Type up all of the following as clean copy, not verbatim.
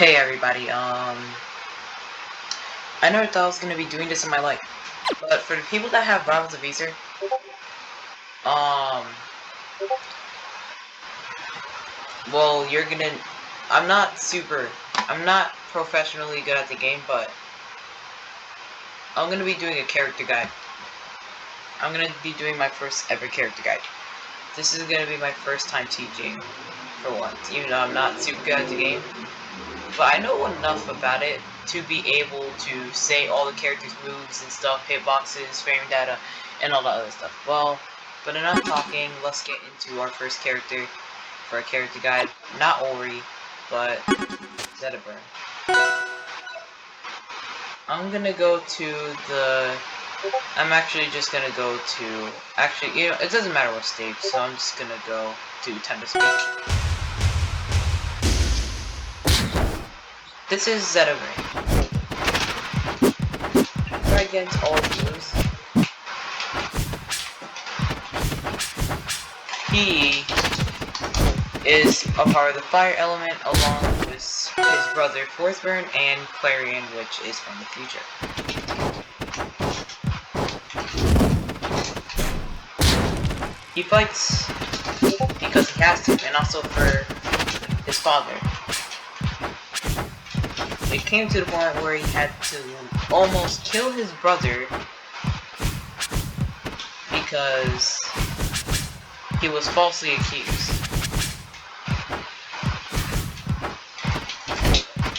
Hey everybody, I never thought I was gonna be doing this in my life, but for the people that have Rivals of Aether, um, well, I'm not professionally good at the game, but I'm gonna be doing a character guide. I'm gonna be doing my first ever character guide. This is gonna be my first time teaching, for once, even though I'm not super good at the game. But I know enough about it to be able to say all the characters' moves and stuff, hitboxes, frame data, and all that other stuff. Well, but enough talking, let's get into our first character for a character guide. Not Ori, but zetterburn. I'm actually just gonna go to, it doesn't matter what stage, so I'm just gonna go to Time to Speak. This is zetterburn. Try against all moves. He is a part of the fire element along with his brother Forthburn and Clarion, which is from the future. He fights because he has to, and also for his father. It came to the point where he had to almost kill his brother because he was falsely accused.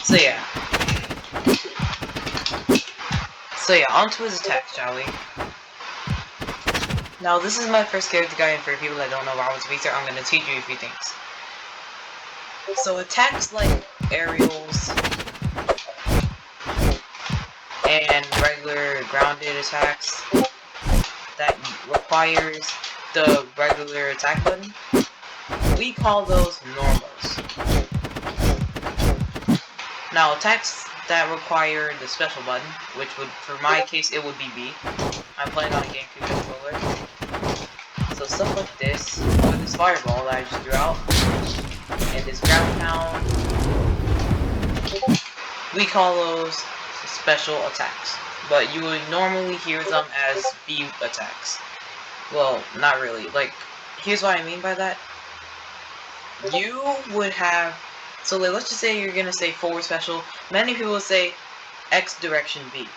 So yeah, onto his attack, shall we? Now, this is my first character guide, and for people that don't know Rivals of Aether, I'm going to teach you a few things. So attacks like aerials and regular grounded attacks that requires the regular attack button, we call those normals. Now, attacks that require the special button, which would, for my case, it would be B. I'm playing on a GameCube controller. So stuff like this, with this fireball that I just threw out, and this ground pound, we call those special attacks. But you would normally hear them as B attacks. Well, not really. Like, here's what I mean by that. You would have, so like, let's just say you're gonna say forward special. Many people would say X direction B.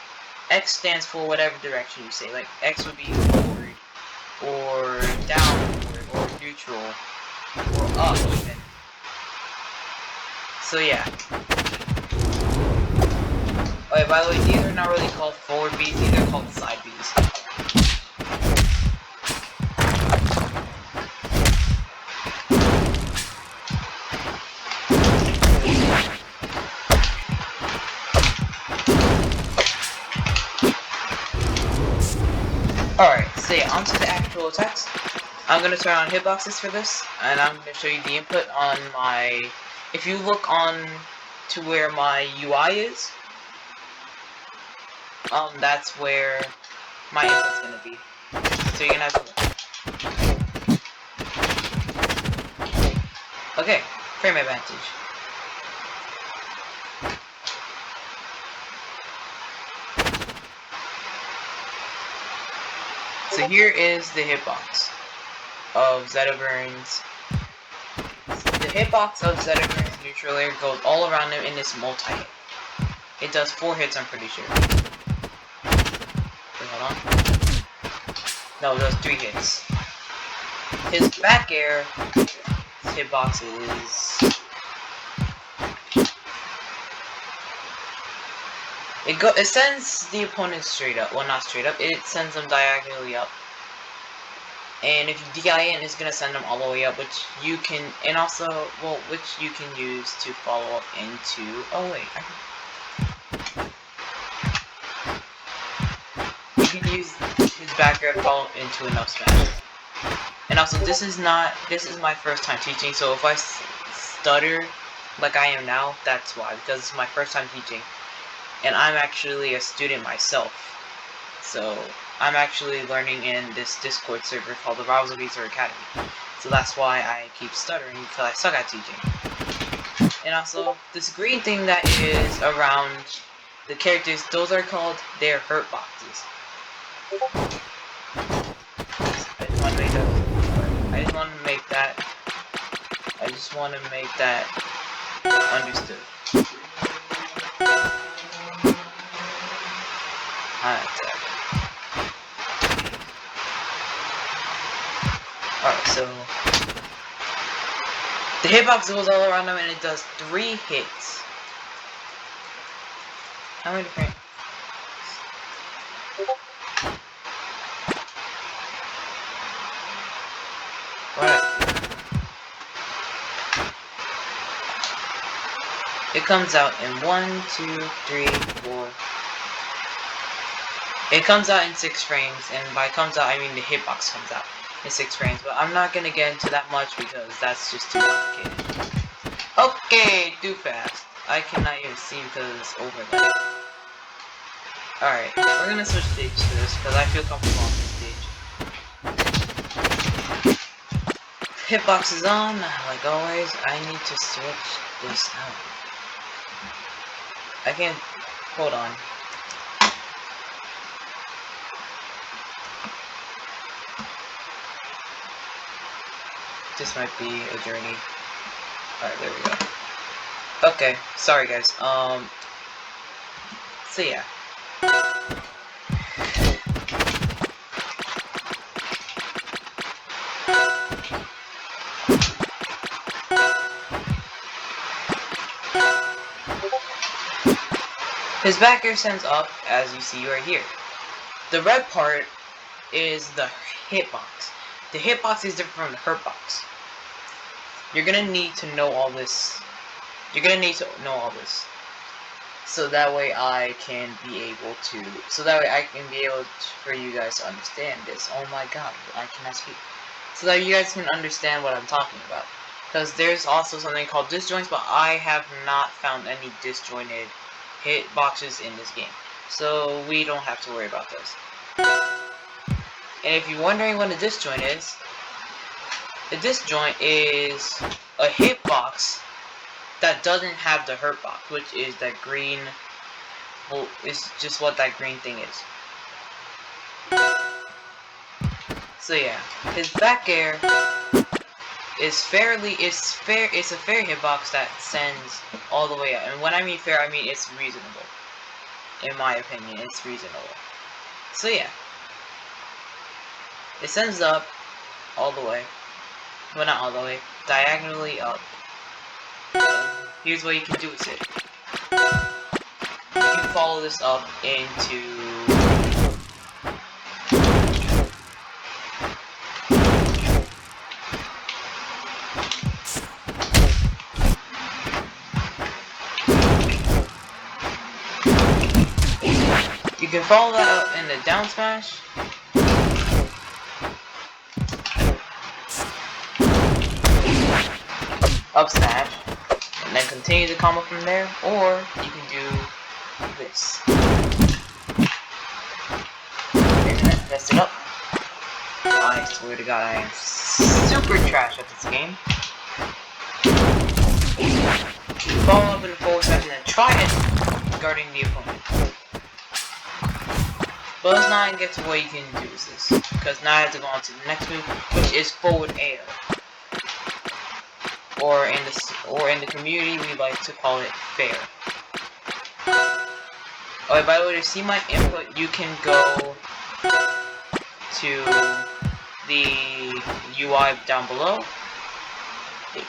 X stands for whatever direction you say. Like, X would be forward, or downward, or neutral, or up even. So yeah. Okay, by the way, these are not really called forward Bs, these are called side Bs. Alright, so yeah, onto the actual attacks. I'm going to turn on hitboxes for this, and I'm going to show you the input on my... If you look on to where my UI is, that's where my input's going to be. So you're going to have to look. Okay, frame advantage. So here is the hitbox of zetterburn's. The hitbox of zetterburn's neutral layer goes all around him in this multi-hit. It does 4 hits, I'm pretty sure. Wait, hold on. No, it does 3 hits. His back air hitbox is... It sends the opponent straight up. Well, not straight up. It sends them diagonally up. And if you DIN, it's gonna send them all the way up, which you can, and also, well, which you can use to follow up into. Oh wait, you can use his back air to follow up into enough smash. And also, this is my first time teaching, so if I stutter like I am now, that's why, because it's my first time teaching. And I'm actually a student myself, so I'm actually learning in this Discord server called the Rivals of Aether Academy. So that's why I keep stuttering, because I suck at teaching. And also, this green thing that is around the characters, those are called their hurt boxes. I just want to make that. I just want to make that. I just want to make that understood. Alright, so the hitbox goes all around them and it does 3 hits. How many frames? What? It comes out in 1, 2, 3, 4. It comes out in 6 frames, and by comes out I mean the hitbox comes out in 6 frames. But I'm not gonna get into that much because that's just too complicated. Okay, too fast. I cannot even see because it's overlay. Alright, we're gonna switch stages for this because I feel comfortable on this stage. Hitbox is on, like always. I need to switch this out. I can't. Hold on. This might be a journey. Alright, there we go. Okay, sorry guys. So yeah. His back air sends up, as you see right here. The red part is the hitbox. The hitbox is different from the hurt box. You're gonna need to know all this. You're gonna need to know all this. So that way I can be able to. For you guys to understand this. Oh my god, I cannot speak. So that you guys can understand what I'm talking about. Because there's also something called disjoints, but I have not found any disjointed hitboxes in this game. So we don't have to worry about those. And if you're wondering what a disjoint is, the disjoint is a hitbox that doesn't have the hurt box, which is that green. Well, it's just what that green thing is. So yeah, his back air is it's a fair hitbox that sends all the way up. And when I mean fair, I mean it's reasonable. In my opinion, it's reasonable. So yeah. It sends up all the way. Well, not all the way. Diagonally up. Here's what you can do with it. You can follow this up into... You can follow that up in the down smash. Up smash. And then continue the combo from there. Or you can do this. And mess it up. I swear to god, I am super trash at this game. Follow up in the forward smash and then try it guarding the opponent. But let's not get to what you can do with this, because now I have to go on to the next move, which is forward air. Or in the community, we like to call it fair. Oh, by the way, to see my input, you can go to the UI down below,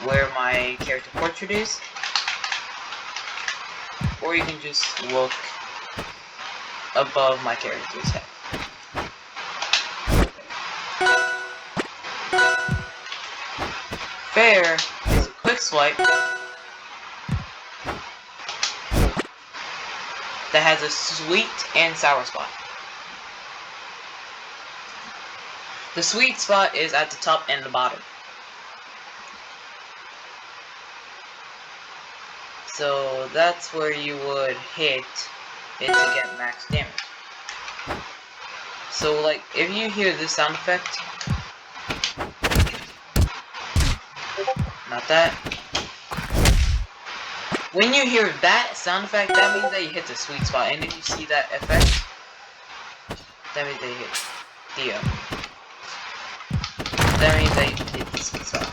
where my character portrait is, or you can just look above my character's head. Fair is a quick swipe that has a sweet and sour spot. The sweet spot is at the top and the bottom. So that's where you would hit it to get max damage. So like, if you hear this sound effect, not that, When you hear that sound effect, that means that you hit the sweet spot. And if you see that effect, that means that you hit the that means that you hit the sweet spot.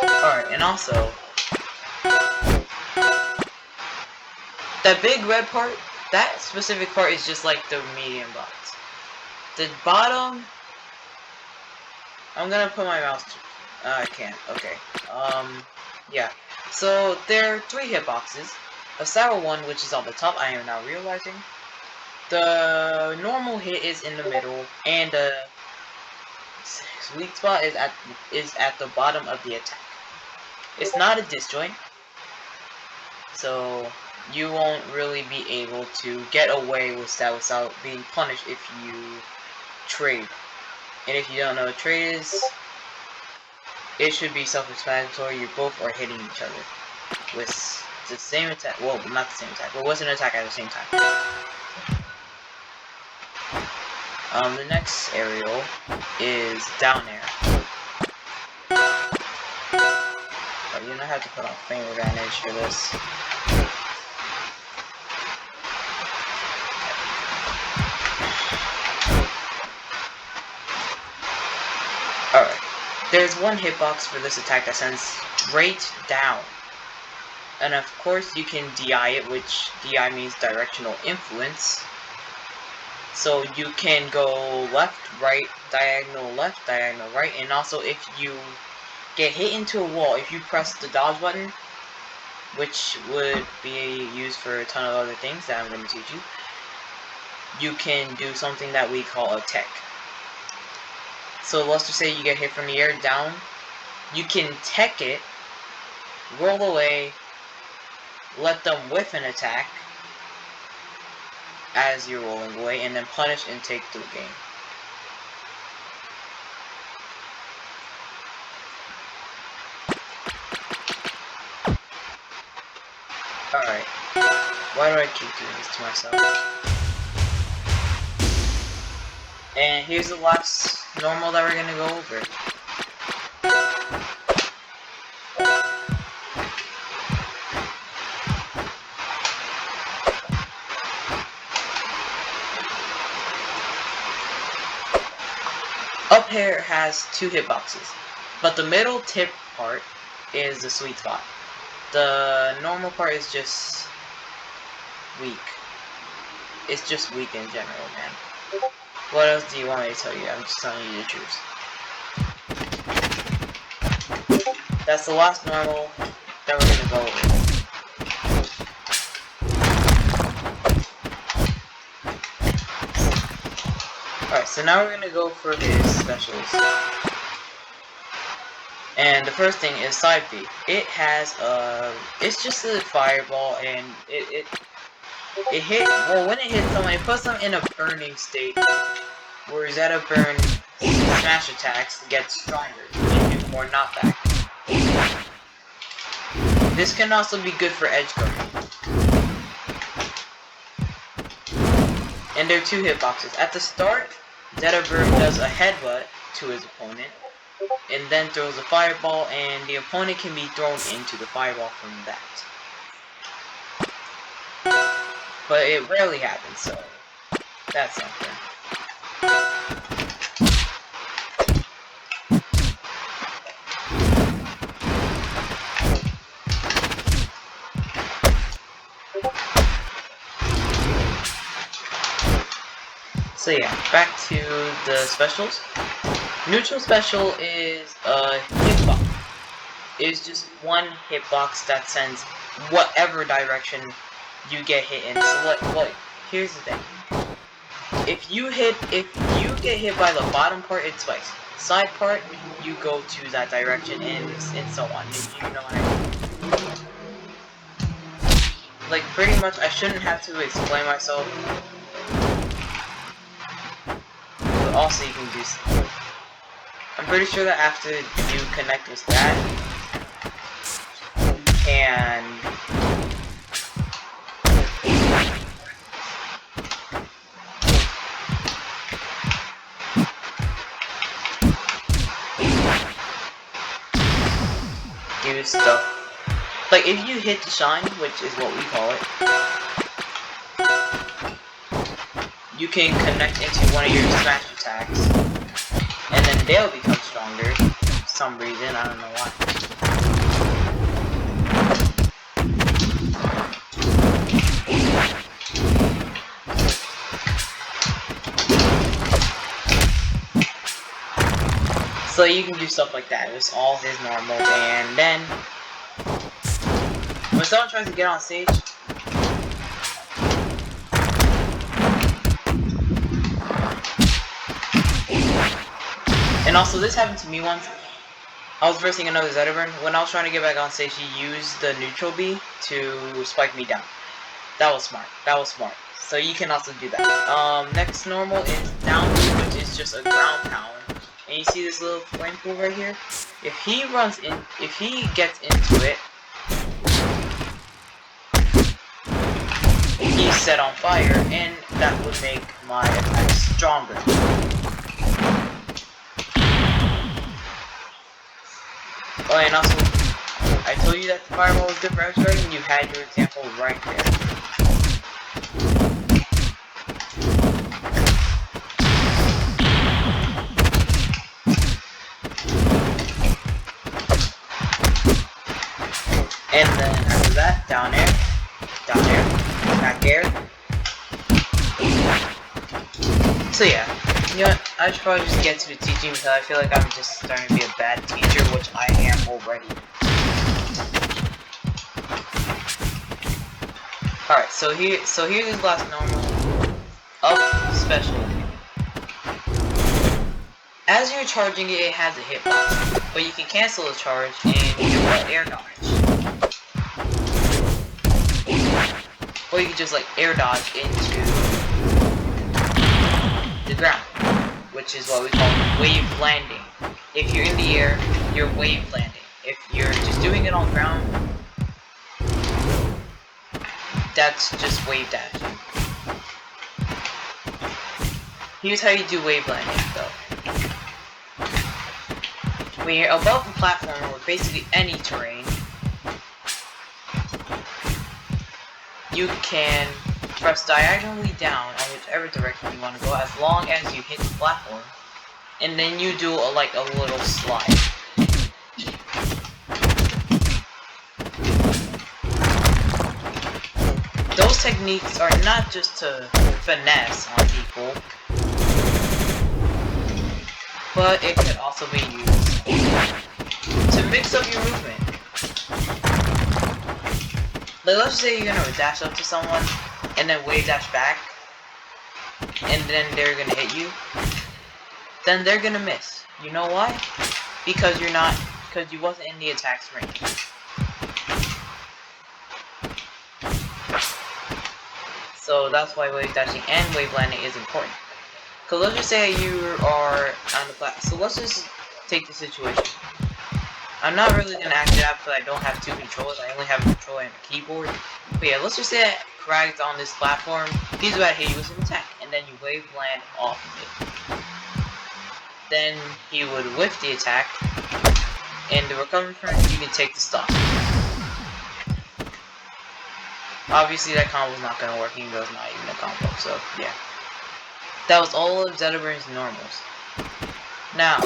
Alright, and also that big red part, that specific part is just like the medium box. The bottom, I'm gonna put my mouse. I can't. Okay. Yeah. So there are 3 hitboxes. A sour one, which is on the top. I am now realizing. The normal hit is in the middle, and the sweet spot is at the bottom of the attack. It's not a disjoint, so you won't really be able to get away with that without being punished if you trade. And if you don't know what trade is, it should be self-explanatory. You both are hitting each other with the same attack. Well, not the same attack, but with an attack at the same time. The next aerial is down air. Oh, you don't have to put on frame advantage for this. Alright. There's one hitbox for this attack that sends straight down. And of course you can DI it, which DI means directional influence. So you can go left, right, diagonal left, diagonal right, and also if you get hit into a wall, if you press the dodge button, which would be used for a ton of other things that I'm going to teach you, you can do something that we call a tech. So let's just say you get hit from the air down, you can tech it, roll away, let them whiff an attack as you're rolling away, and then punish and take the game. Alright, why do I keep doing this to myself? And here's the last normal that we're gonna go over. Up here has 2 hitboxes, but the middle tip part is the sweet spot. The normal part is just weak. It's just weak in general, man. What else do you want me to tell you? I'm just telling you the truth. That's the last normal that we're gonna go over. Alright, so now we're gonna go for his specials. And the first thing is side B. It has it's just a fireball, and it hit, well, when it hits someone, it puts them in a burning state, where zetterburn smash attacks get stronger and do more knockback. This can also be good for edge guarding. And there are 2 hitboxes. At the start, zetterburn does a headbutt to his opponent, and then throws a fireball, and the opponent can be thrown into the fireball from that. But it rarely happens, so that's something. So yeah, back to the specials. Neutral special is a hitbox. It's just one hitbox that sends whatever direction you get hit in. So like, here's the thing. If you get hit by the bottom part, it spikes. Side part, you go to that direction, and so on. You know what I mean? Like, pretty much, I shouldn't have to explain myself. But also, you can do something. I'm pretty sure that after you connect with that, you can do stuff Like, if you hit the shine, which is what we call it, you can connect into one of your smash attacks, and then they'll become stronger for some reason, I don't know why. So you can do stuff like that. It's all his normals, and then when someone tries to get on stage, and also this happened to me once. I was versing another zetterburn. When I was trying to get back on stage, he used the neutral B to spike me down. That was smart. That was smart. So you can also do that. Next normal is down, which is just a ground pound. And you see this little flame pool right here? If he gets into it, he's set on fire, and that would make my attack stronger. Oh, and also, I told you that the fireball was good for extra, and you had your example right there. And then after that, down air, back air. So yeah, you know what, I should probably just get to the teaching because I feel like I'm just starting to be a bad teacher, which I am already. Alright, so here's his last normal. Up special. As you're charging it, it has a hitbox, but you can cancel the charge and do an air dodge. Or you can just like air dodge into the ground, which is what we call wave landing. If you're in the air, you're wave landing. If you're just doing it on ground, that's just wave dashing. Here's how you do wave landing though. When you're above the platform or basically any terrain, you can press diagonally down on whichever direction you want to go as long as you hit the platform, and then you do a little slide. Those techniques are not just to finesse on people, but it could also be used to mix up your movement. Like, let's just say you're gonna dash up to someone, and then wave dash back, and then they're gonna hit you. Then they're gonna miss. You know why? Because you wasn't in the attack's range. So that's why wave dashing and wave landing is important. Cause let's just say you are on the platform. So let's just take the situation. I'm not really gonna act it out because I don't have two controllers. I only have a controller and a keyboard. But yeah, let's just say Crag's on this platform. He's about to hit you with an attack, and then you wave land off of it. Then he would whiff the attack, and the recovery from it, you can take the stock. Obviously, that combo's not gonna work, even though it's not even a combo. So yeah, that was all of Zetterburn's normals. Now,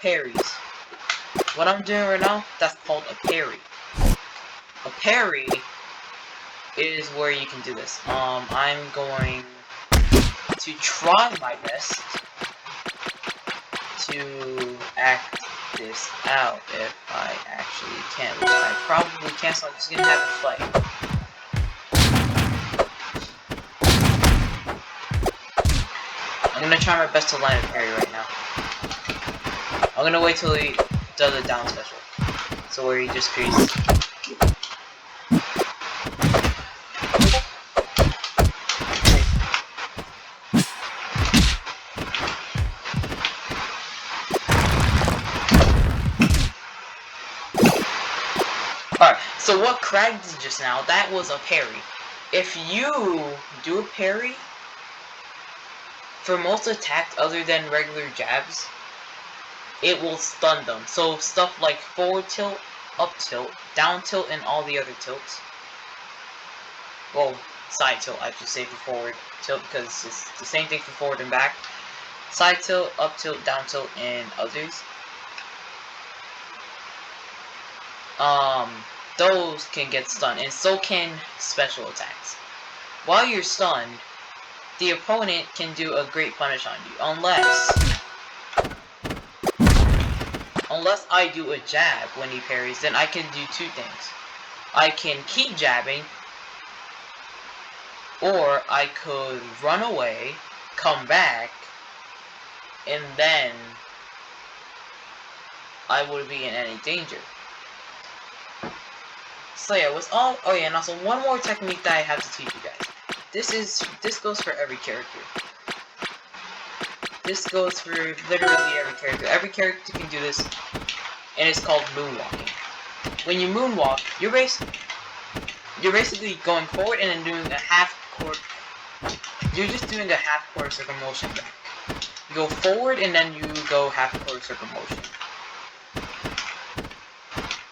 parries. What I'm doing right now, that's called a parry. A parry is where you can do this. I'm going to try my best to act this out if I actually can, which I probably can't, so I'm just gonna have it fight. I'm gonna try my best to land a parry right now. I'm gonna wait till he does a down special. So where he just creases. Alright, so what Crag did just now, that was a parry. If you do a parry, for most attacks other than regular jabs, it will stun them. So stuff like forward tilt up tilt, down tilt, and all the other tilts. Well, side tilt, I should say, for forward tilt, because it's the same thing for forward and back. Side tilt, up tilt, down tilt, and others. Those can get stunned, and so can special attacks. While you're stunned, the opponent can do a great punish on you, unless I do a jab when he parries. Then I can do two things. I can keep jabbing, or I could run away, come back, and then I wouldn't be in any danger. So yeah, oh yeah, and also one more technique that I have to teach you guys. This goes for every character. This goes for literally every character. Every character can do this, and it's called moonwalking. When you moonwalk, you're basically going forward and then doing a half quarter. You're just doing a half quarter circle motion back. You go forward and then you go half quarter circle motion.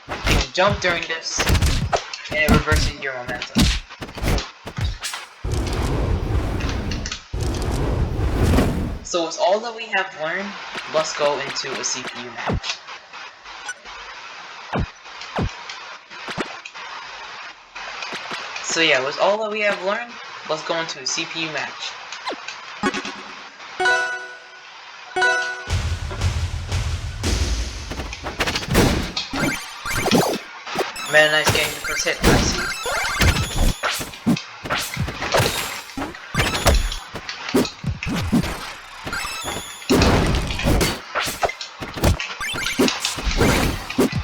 You can jump during this, and it reverses your momentum. So with all that we have learned, let's go into a CPU match. So yeah, with all that we have learned, let's go into a CPU match. Man, nice getting the first hit, I see.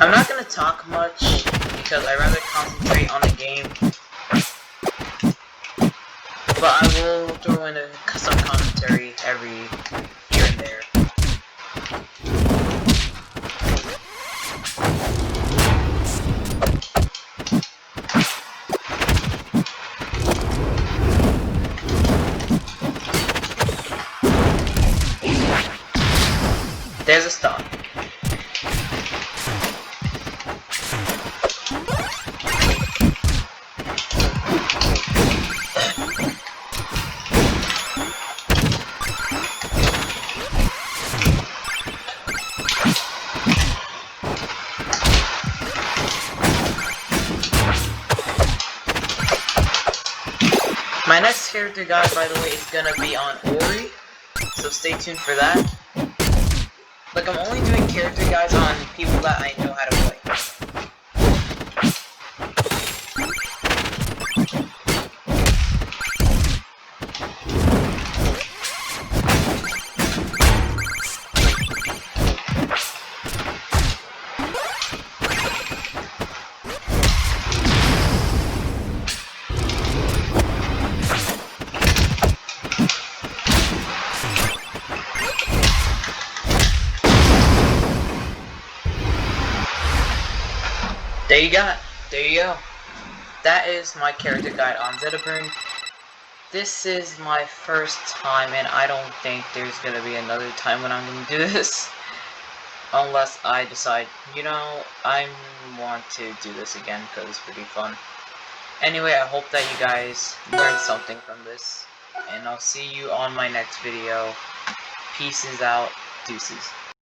I'm not gonna talk much because I'd rather concentrate on the game, but I will throw in some commentary every here and there. There's a stop. My next character guide, by the way, is gonna be on Ori, so stay tuned for that. Like, I'm only doing character guides on people that I know how to play. There you go. That is my character guide on zetterburn. This is my first time, and I don't think there's gonna be another time when I'm gonna do this. Unless I decide, you know, I want to do this again because it's pretty fun. Anyway, I hope that you guys learned something from this, and I'll see you on my next video. Peace out. Deuces.